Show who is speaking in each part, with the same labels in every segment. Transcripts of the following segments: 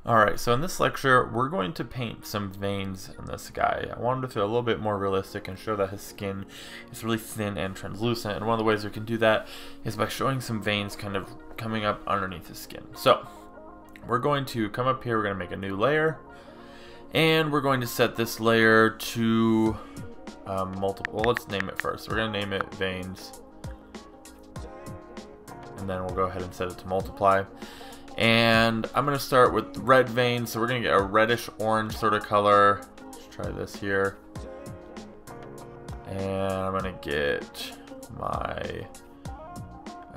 Speaker 1: Alright, so in this lecture, we're going to paint some veins in this guy. I wanted to feel a little bit more realistic and show that his skin is really thin and translucent. And one of the ways we can do that is by showing some veins kind of coming up underneath his skin. So, we're going to come up here, we're going to make a new layer. And we're going to set this layer to multiple. Well, let's name it first. We're going to name it veins. And then we'll go ahead and set it to multiply. And I'm going to start with red veins, so we're going to get a reddish orange sort of color. Let's try this here. And I'm going to get my,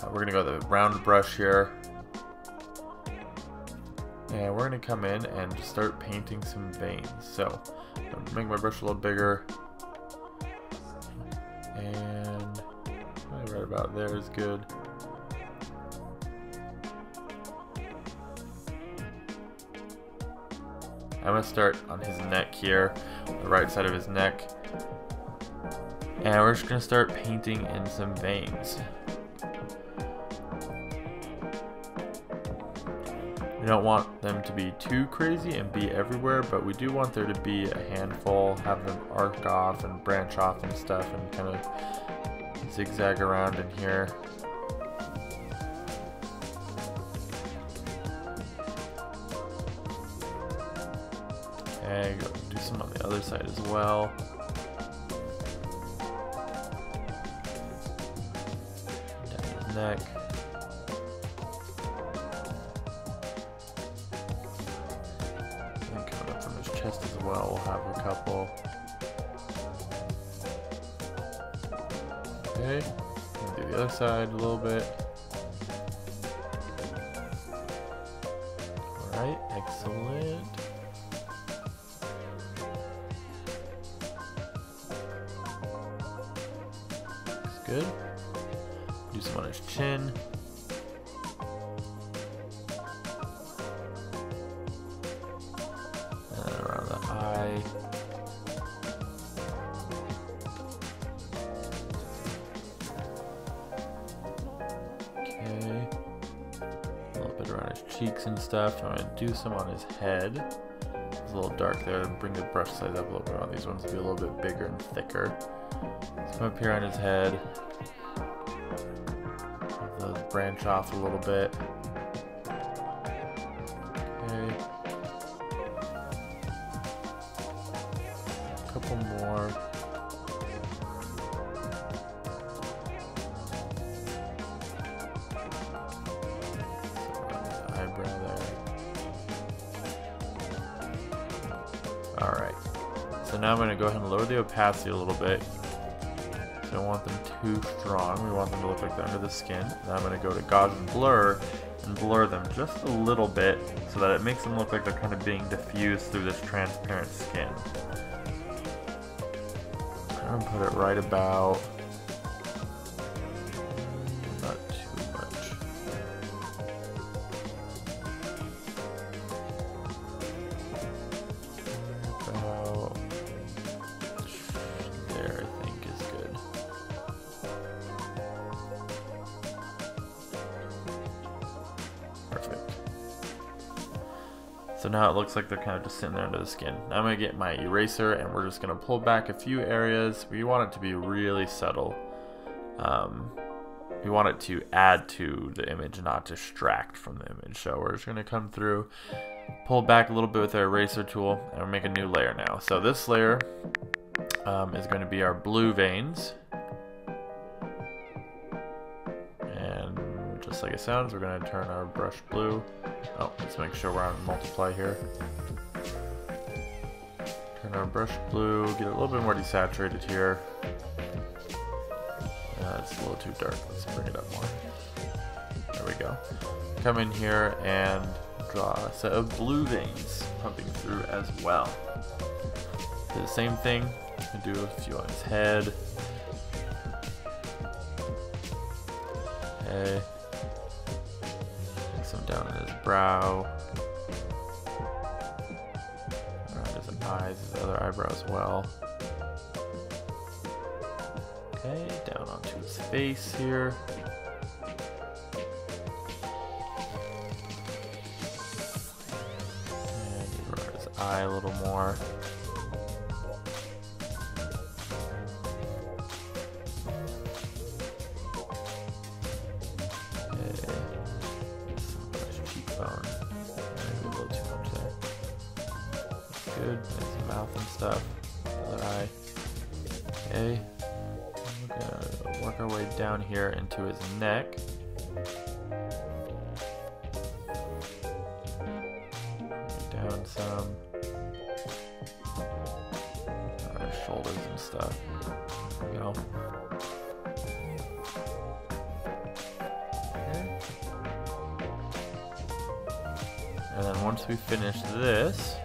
Speaker 1: we're going to go with the round brush here. And we're going to come in and just start painting some veins. So I'm going to make my brush a little bigger. And right about there is good. I'm going to start on his neck here, the right side of his neck. And we're just going to start painting in some veins. We don't want them to be too crazy and be everywhere, but we do want there to be a handful, have them arc off and branch off and stuff and kind of zigzag around in here. Okay, go do some on the other side as well. Down his neck. And coming up from his chest as well, we'll have a couple. Okay, do the other side a little bit. Alright, excellent. Good. Do some on his chin. And around the eye. Okay. A little bit around his cheeks and stuff. I'm going to do some on his head. It's a little dark there. Bring the brush size up a little bit. I want these ones to be a little bit bigger and thicker. Come up here on his head. Have those branch off a little bit. Okay. A couple more. Around his eyebrow there. Alright. So now I'm going to go ahead and lower the opacity a little bit. Don't want them too strong. We want them to look like they're under the skin. Now I'm going to go to Gaussian blur and blur them just a little bit so that it makes them look like they're kind of being diffused through this transparent skin. I'm going to put it right about, not too much. About there, I think is good. Perfect. So now it looks like they're kind of just sitting there under the skin. Now I'm going to get my eraser and we're just going to pull back a few areas. We want it to be really subtle. We want it to add to the image, not distract from the image. So we're just going to come through, pull back a little bit with our eraser tool, and we'll make a new layer now. So this layer is going to be our blue veins. And just like it sounds, we're going to turn our brush blue. Oh, let's make sure we're on multiply here. Turn our brush blue, get a little bit more desaturated here. It's a little too dark, let's bring it up more. There we go. Come in here and draw a set of blue veins pumping through as well. Do the same thing, do a few on his head. Okay. Some down in his brow. Around his eyes, his other eyebrow as well. Okay, down onto his face here. eye a little more. Okay. Some cheekbone. Maybe a little too much there. Good. Nice mouth and stuff. Other eye. Okay. We're gonna work our way down here into his neck. Down some. His shoulders and stuff. There we go. Okay. And then once we finish this,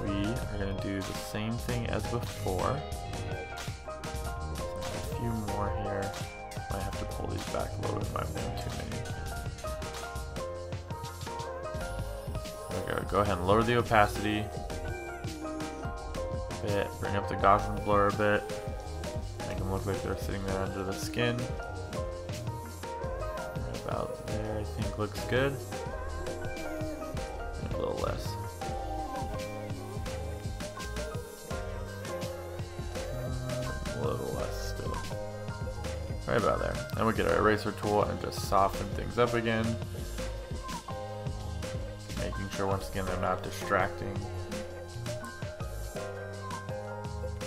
Speaker 1: we are going to do the same thing as before. A few more here. Might have to pull these back a little bit, might be too many. There we go. Go ahead and lower the opacity a bit, bring up the Gaussian blur a bit, make them look like they're sitting there under the skin. Right about there, I think looks good. And a little less. A little less still. Right about there. Then we get our eraser tool and just soften things up again. Making sure once again they're not distracting,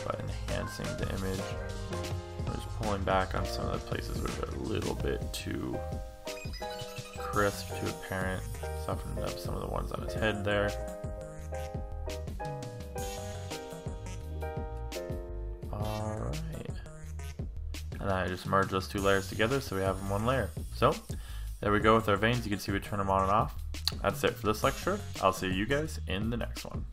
Speaker 1: but enhancing the image. We're just pulling back on some of the places where they're a little bit too crisp, too apparent. Softening up some of the ones on his head there. And I just merge those two layers together so we have them one layer. So there we go with our veins. You can see we turn them on and off. That's it for this lecture. I'll see you guys in the next one.